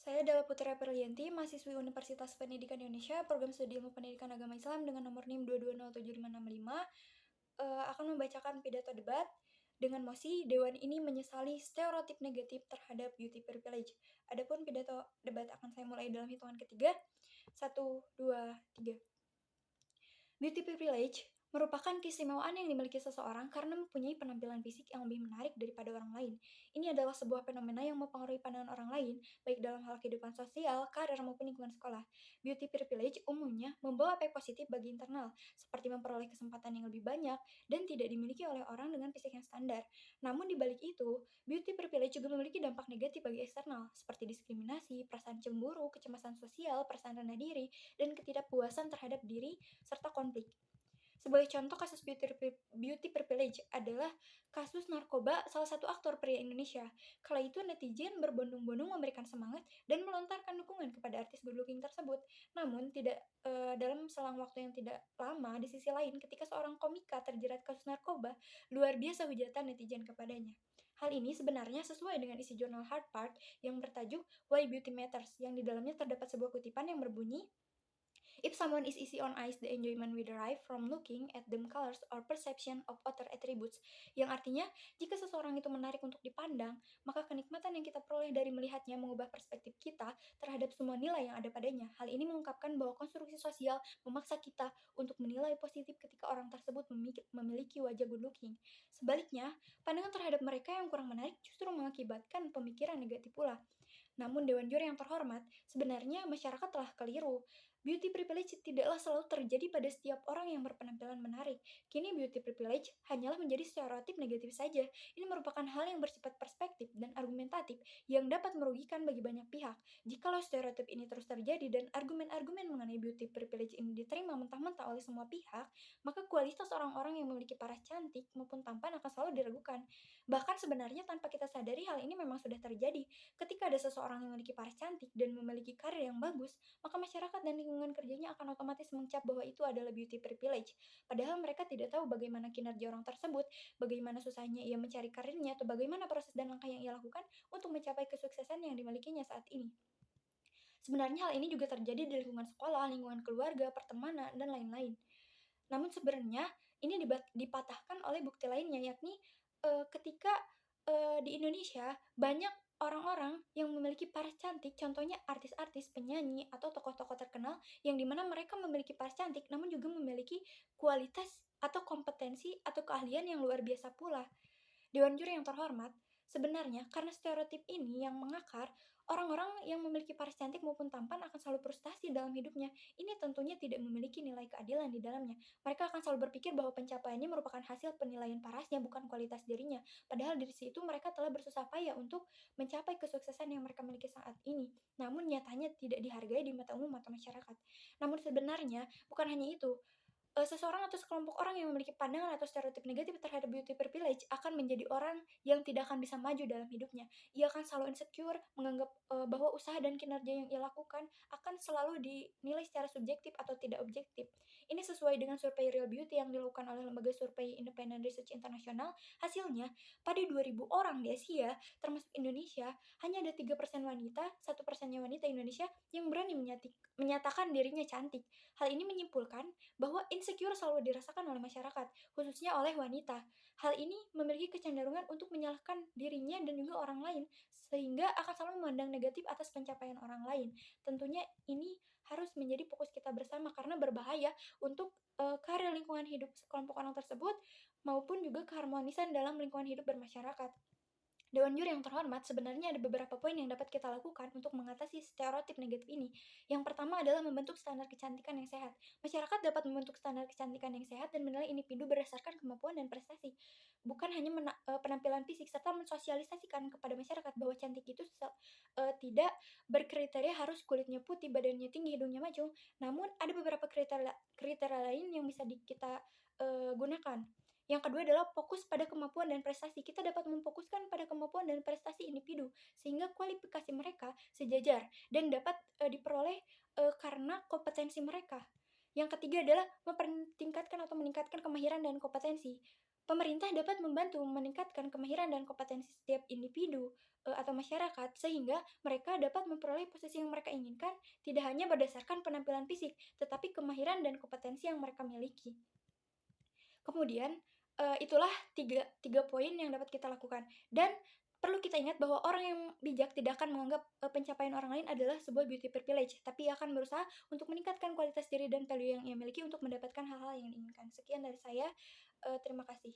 Saya adalah Putri Aprilianti, mahasiswi Universitas Pendidikan Indonesia, program studi Ilmu Pendidikan Agama Islam dengan nomor NIM 2207565, akan membacakan pidato debat dengan mosi Dewan ini menyesali stereotip negatif terhadap beauty privilege. Adapun pidato debat akan saya mulai dalam hitungan ketiga. 1, 2, 3. Beauty privilege merupakan keistimewaan yang dimiliki seseorang karena mempunyai penampilan fisik yang lebih menarik daripada orang lain. Ini adalah sebuah fenomena yang mempengaruhi pandangan orang lain, baik dalam hal kehidupan sosial, karir, maupun lingkungan sekolah. Beauty privilege umumnya membawa efek positif bagi internal, seperti memperoleh kesempatan yang lebih banyak dan tidak dimiliki oleh orang dengan fisik yang standar. Namun di balik itu, beauty privilege juga memiliki dampak negatif bagi eksternal, seperti diskriminasi, perasaan cemburu, kecemasan sosial, perasaan rendah diri, dan ketidakpuasan terhadap diri serta konflik. Sebagai contoh kasus beauty privilege adalah kasus narkoba salah satu aktor pria Indonesia. Kala itu netizen berbondong-bondong memberikan semangat dan melontarkan dukungan kepada artis good looking tersebut. Namun tidak dalam selang waktu yang tidak lama, di sisi lain ketika seorang komika terjerat kasus narkoba, luar biasa hujatan netizen kepadanya. Hal ini sebenarnya sesuai dengan isi jurnal Harvard yang bertajuk Why Beauty Matters, yang di dalamnya terdapat sebuah kutipan yang berbunyi, "If someone is easy on eyes, the enjoyment we derive from looking at them colors or perception of other attributes." Yang artinya, jika seseorang itu menarik untuk dipandang, maka kenikmatan yang kita peroleh dari melihatnya mengubah perspektif kita terhadap semua nilai yang ada padanya. Hal ini mengungkapkan bahwa konstruksi sosial memaksa kita untuk menilai positif ketika orang tersebut memiliki wajah good looking. Sebaliknya, pandangan terhadap mereka yang kurang menarik justru mengakibatkan pemikiran negatif pula. Namun Dewan Juri yang terhormat, sebenarnya masyarakat telah keliru. Beauty privilege tidaklah selalu terjadi pada setiap orang yang berpenampilan menarik. Kini beauty privilege hanyalah menjadi stereotip negatif saja. Ini merupakan hal yang bersifat perspektif dan argumentatif yang dapat merugikan bagi banyak pihak. Jikalau stereotip ini terus terjadi dan argumen-argumen mengenai beauty privilege ini diterima mentah-mentah oleh semua pihak, maka kualitas orang-orang yang memiliki paras cantik maupun tampan akan selalu diragukan. Bahkan sebenarnya tanpa kita sadari hal ini memang sudah terjadi. Ketika ada seseorang yang memiliki paras cantik dan memiliki karir yang bagus, maka masyarakat dan lingkungan kerjanya akan otomatis mencap bahwa itu adalah beauty privilege. Padahal mereka tidak tahu bagaimana kinerja orang tersebut, bagaimana susahnya ia mencari karirnya, atau bagaimana proses dan langkah yang ia lakukan untuk mencapai kesuksesan yang dimilikinya saat ini. Sebenarnya hal ini juga terjadi di lingkungan sekolah, lingkungan keluarga, pertemanan, dan lain-lain. Namun sebenarnya ini dipatahkan oleh bukti lainnya, yakni ketika di Indonesia banyak orang-orang yang memiliki paras cantik, contohnya artis-artis, penyanyi, atau tokoh-tokoh terkenal yang dimana mereka memiliki paras cantik namun juga memiliki kualitas atau kompetensi atau keahlian yang luar biasa pula. Dewan juri yang terhormat, sebenarnya karena stereotip ini yang mengakar, orang-orang yang memiliki paras cantik maupun tampan akan selalu frustasi dalam hidupnya. Ini tentunya tidak memiliki nilai keadilan di dalamnya. Mereka akan selalu berpikir bahwa pencapaiannya merupakan hasil penilaian parasnya, bukan kualitas dirinya. Padahal dari situ mereka telah bersusah payah untuk mencapai kesuksesan yang mereka miliki saat ini. Namun nyatanya tidak dihargai di mata umum atau masyarakat. Namun sebenarnya bukan hanya itu, seseorang atau sekelompok orang yang memiliki pandangan atau stereotip negatif terhadap beauty privilege akan menjadi orang yang tidak akan bisa maju dalam hidupnya. Ia akan selalu insecure, menganggap bahwa usaha dan kinerja yang ia lakukan akan selalu dinilai secara subjektif atau tidak objektif. Ini sesuai dengan survei Real Beauty yang dilakukan oleh lembaga survei Independent Research International. Hasilnya, pada 2.000 orang di Asia, termasuk Indonesia, hanya ada 3% wanita, 1%-nya wanita Indonesia yang berani menyatakan dirinya cantik. Hal ini menyimpulkan bahwa insecure selalu dirasakan oleh masyarakat, khususnya oleh wanita. Hal ini memiliki kecenderungan untuk menyalahkan dirinya dan juga orang lain, sehingga akan selalu memandang negatif atas pencapaian orang lain. Tentunya ini harus menjadi fokus kita bersama karena berbahaya untuk karir lingkungan hidup sekelompok orang tersebut maupun juga keharmonisan dalam lingkungan hidup bermasyarakat. Dewan juri yang terhormat, sebenarnya ada beberapa poin yang dapat kita lakukan untuk mengatasi stereotip negatif ini. Yang pertama adalah membentuk standar kecantikan yang sehat. Masyarakat dapat membentuk standar kecantikan yang sehat dan menilai individu berdasarkan kemampuan dan prestasi, bukan hanya penampilan fisik, serta mensosialisasikan kepada masyarakat bahwa cantik itu tidak berkriteria harus kulitnya putih, badannya tinggi, hidungnya mancung. Namun ada beberapa kriteria kriteria lain yang bisa kita gunakan. Yang kedua adalah fokus pada kemampuan dan prestasi. Kita dapat memfokuskan pada kemampuan dan prestasi individu, sehingga kualifikasi mereka sejajar dan dapat diperoleh karena kompetensi mereka. Yang ketiga adalah mempertingkatkan atau meningkatkan kemahiran dan kompetensi. Pemerintah dapat membantu meningkatkan kemahiran dan kompetensi setiap individu atau masyarakat sehingga mereka dapat memperoleh posisi yang mereka inginkan tidak hanya berdasarkan penampilan fisik, tetapi kemahiran dan kompetensi yang mereka miliki. Kemudian, itulah tiga tiga poin yang dapat kita lakukan dan perlu kita ingat bahwa orang yang bijak tidak akan menganggap, pencapaian orang lain adalah sebuah beauty privilege, tapi ia akan berusaha untuk meningkatkan kualitas diri dan value yang ia miliki untuk mendapatkan hal-hal yang diinginkan. Sekian dari saya, terima kasih.